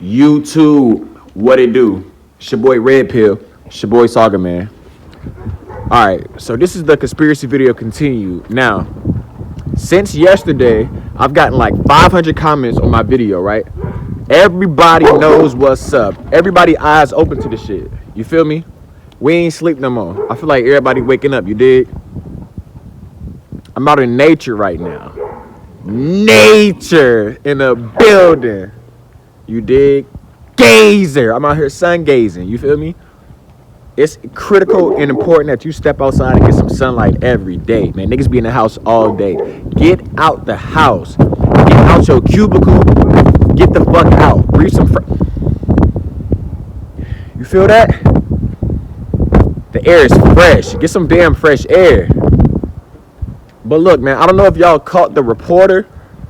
YouTube, what it do? It's your boy Red Pill. It's your boy Sauga, man. Alright, so this is the conspiracy video continued. Now, since yesterday, I've gotten like 500 comments on my video, right? Everybody knows what's up. Everybody eyes open to the shit. You feel me? We ain't sleep no more. I feel like everybody waking up, you dig? I'm out in nature right now. Nature in a building. You dig? Gazer. I'm out here sun gazing. You feel me? It's critical and important that you step outside and get some sunlight every day, man. Niggas be in the house all day. Get out the house. Get out your cubicle. Get the fuck out. Breathe some You feel that? The air is fresh. Get some damn fresh air. But look, man, I don't know if y'all caught the reporter,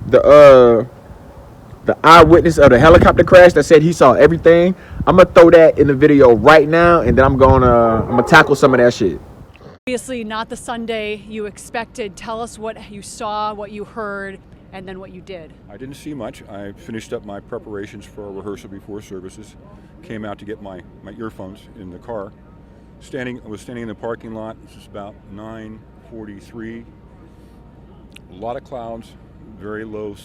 the eyewitness of the helicopter crash that said he saw everything. I'm gonna throw that in the video right now, and then I'm gonna tackle some of that shit. Obviously not the Sunday you expected. Tell us what you saw, what you heard, and then what you did. I didn't see much. I finished up my preparations for a rehearsal before services. Came out to get my earphones in the car. I was standing in the parking lot. This is about 9:43. A lot of clouds, very low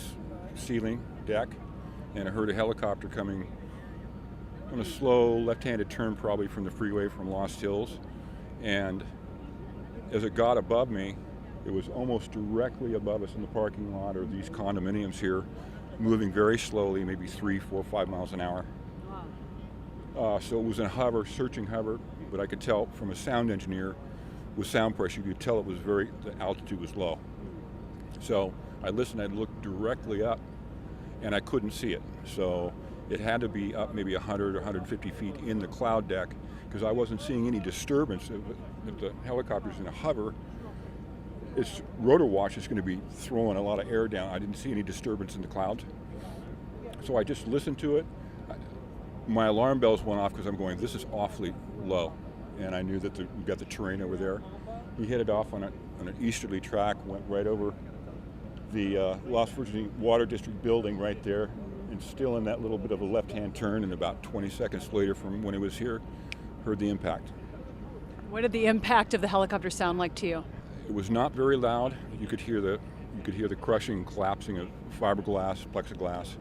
ceiling deck, and I heard a helicopter coming on a slow left-handed turn, probably from the freeway from Lost Hills. And as it got above me, it was almost directly above us in the parking lot, or these condominiums here, moving very slowly, maybe 3, 4, 5 miles an hour. So it was in a hover, searching hover, but I could tell from a sound engineer with sound pressure, you could tell the altitude was low. So I listened, I looked directly up, and I couldn't see it. So it had to be up maybe 100 or 150 feet in the cloud deck, because I wasn't seeing any disturbance. If the helicopter's in a hover, its rotor wash is going to be throwing a lot of air down. I didn't see any disturbance in the clouds. So I just listened to it. My alarm bells went off because I'm going, this is awfully low. And I knew that we've got the terrain over there. We headed off on an easterly track, went right over the Los Virgenes Water District building right there, and still in that little bit of a left-hand turn, and about 20 seconds later from when it was here, heard the impact. What did the impact of the helicopter sound like to you? It was not very loud. You could hear the crushing, collapsing of fiberglass, plexiglass.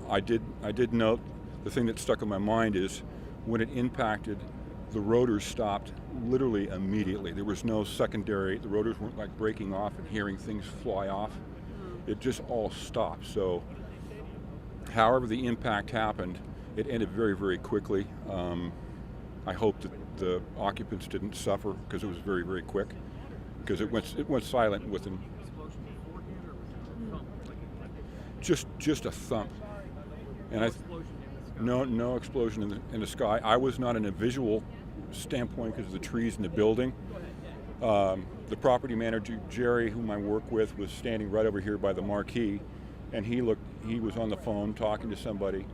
I did note, the thing that stuck in my mind is when it impacted, the rotors stopped literally immediately. There was no secondary, the rotors weren't like breaking off and hearing things fly off. It just all stopped. So however the impact happened, it ended very, very quickly. I hope that the occupants didn't suffer because it was very, very quick, because it went silent within just a thump. And no explosion in the sky. I was not in a visual standpoint because of the trees in the building. The property manager, Jerry, whom I work with, was standing right over here by the marquee, and he was on the phone talking to somebody,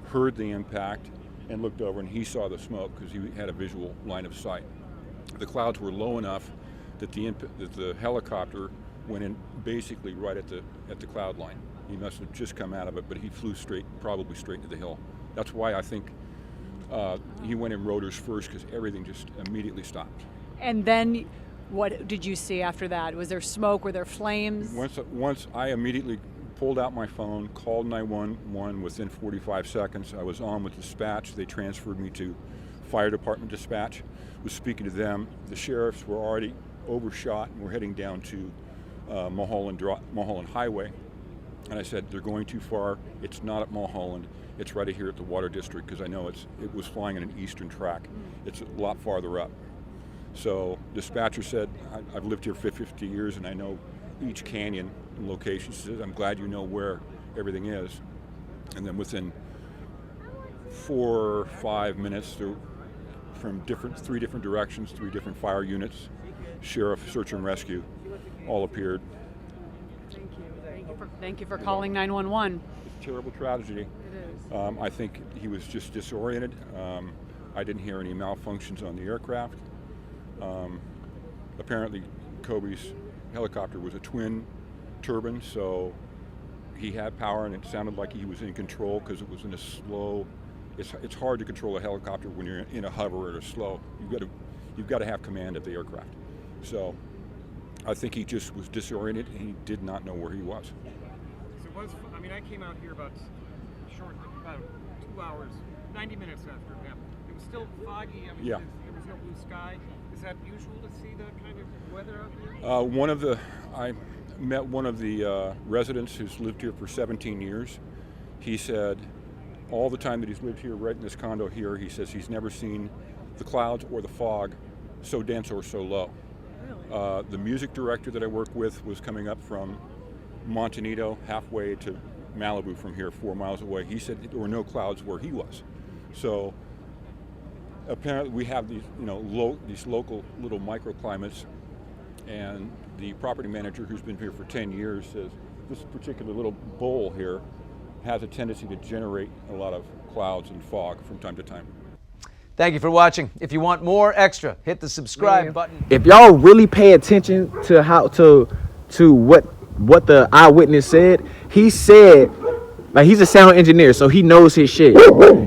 heard the impact, and looked over, and he saw the smoke because he had a visual line of sight. The clouds were low enough that the helicopter went in basically right at the cloud line. He must have just come out of it, but he flew probably straight to the hill. That's why I think he went in rotors first, because everything just immediately stopped. And then what did you see after that? Was there smoke? Were there flames? Once I immediately pulled out my phone, called 911 within 45 seconds. I was on with dispatch. They transferred me to fire department dispatch. Was speaking to them. The sheriffs were already overshot and were heading down to Mulholland Highway. And I said, they're going too far. It's not at Mulholland. It's right here at the Water District, because I know it was flying on an eastern track. It's a lot farther up. So dispatcher said, I've lived here for 50 years and I know each canyon and location. She said, I'm glad you know where everything is. And then within 4 or 5 minutes, from 3 different directions, 3 different fire units, sheriff, search and rescue, all appeared. Thank you for calling 911. It's a terrible tragedy. It is. I think he was just disoriented. I didn't hear any malfunctions on the aircraft. Apparently, Kobe's helicopter was a twin turbine, so he had power, and it sounded like he was in control because it was in a slow. It's hard to control a helicopter when you're in a hover or a slow. You've got to have command of the aircraft. So I think he just was disoriented and he did not know where he was. So I mean, I came out here about 2 hours, 90 minutes after it happened. It was still foggy. I mean, Yeah. there was no blue sky. Is that usual to see that kind of weather out here? I met one of the residents who's lived here for 17 years. He said all the time that he's lived here, right in this condo here, he says he's never seen the clouds or the fog so dense or so low. Really? The music director that I work with was coming up from Montanito, halfway to Malibu from here, 4 miles away. He said there were no clouds where he was. So apparently we have these, these local little microclimates, and the property manager who's been here for 10 years says this particular little bowl here has a tendency to generate a lot of clouds and fog from time to time. Thank you for watching. If you want more extra, hit the subscribe button. If y'all really pay attention to what the eyewitness said, he said, like, he's a sound engineer, so he knows his shit.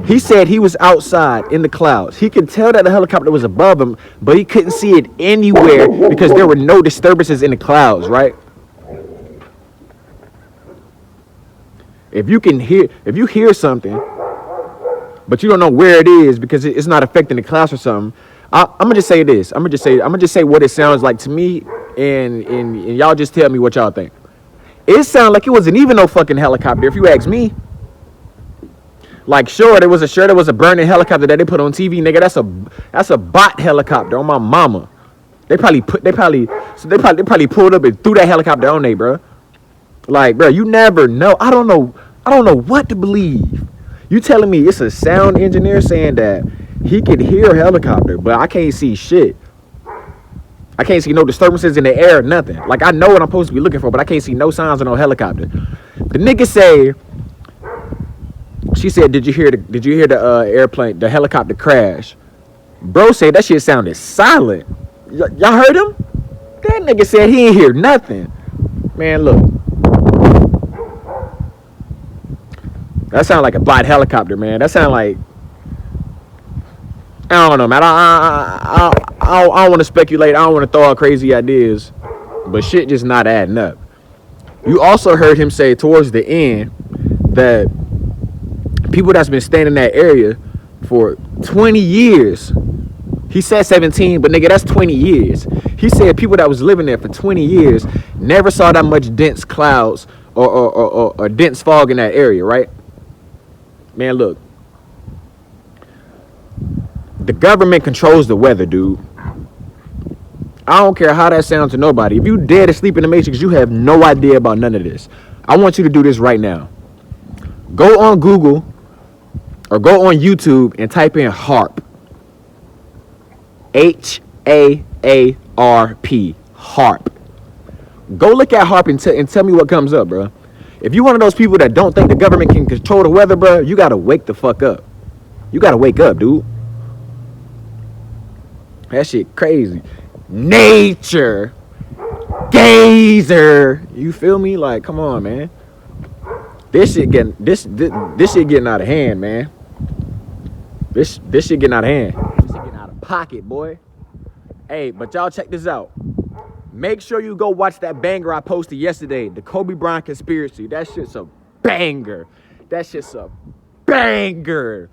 He said he was outside in the clouds. He could tell that the helicopter was above him, but he couldn't see it anywhere because there were no disturbances in the clouds, right? If you hear something, but you don't know where it is because it's not affecting the clouds or something, I'm gonna just say this. I'm gonna just say what it sounds like to me, and y'all just tell me what y'all think. It sounded like it wasn't even no fucking helicopter, if you ask me. Like, sure, there was a burning helicopter that they put on TV, nigga. That's a bot helicopter on my mama. They probably pulled up and threw that helicopter on there, bro. Like, bro, you never know. I don't know what to believe. You telling me it's a sound engineer saying that he could hear a helicopter, but I can't see shit. I can't see no disturbances in the air or nothing. Like, I know what I'm supposed to be looking for, but I can't see no signs of no helicopter. The nigga say, she said, did you hear the airplane, the helicopter crash? Bro said that shit sounded silent. Y'all heard him? That nigga said he ain't hear nothing. Man, look. That sound like a bot helicopter, man. That sound like, I don't know, man. I don't want to speculate. I don't want to throw out crazy ideas, but shit just not adding up. You also heard him say towards the end that people that's been staying in that area for 20 years. He said 17, but nigga, that's 20 years. He said people that was living there for 20 years never saw that much dense clouds or dense fog in that area, right? Man, look. The government controls the weather, dude. I don't care how that sounds to nobody. If you dead asleep in the Matrix, you have no idea about none of this. I want you to do this right now. Go on Google or go on YouTube and type in HAARP. HAARP. HAARP. Go look at HAARP and tell me what comes up, bro. If you're one of those people that don't think the government can control the weather, bro, you gotta wake the fuck up. You gotta wake up, dude. That shit crazy. Nature. Gazer. You feel me? Like, come on, man. This shit getting out of hand, man. This shit getting out of hand. This shit getting out of pocket, boy. Hey, but y'all check this out. Make sure you go watch that banger I posted yesterday, the Kobe Bryant conspiracy. That shit's a banger. That shit's a banger.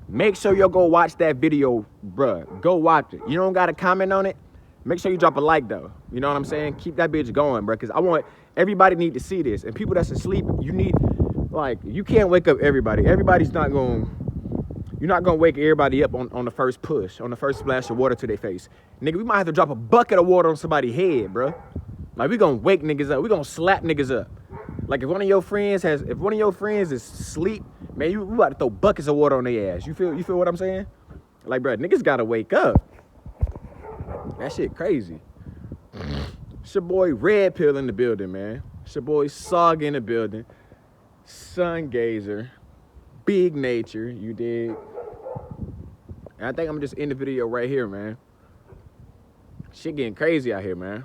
Make sure y'all go watch that video, bruh. Go watch it. You don't got to comment on it. Make sure you drop a like, though. You know what I'm saying? Keep that bitch going, bruh, because I want everybody need to see this. And people that's asleep, you can't wake up everybody. You're not going to wake everybody up on the first push, on the first splash of water to their face. Nigga, we might have to drop a bucket of water on somebody's head, bruh. Like, we going to wake niggas up. We going to slap niggas up. Like, if one of your friends is asleep, man, you about to throw buckets of water on their ass. You feel what I'm saying? Like, bro, niggas gotta wake up. That shit crazy. It's your boy Red Pill in the building, man. It's your boy Sauga in the building. Sun Gazer. Big Nature, you dig? And I think I'm just end the video right here, man. Shit getting crazy out here, man.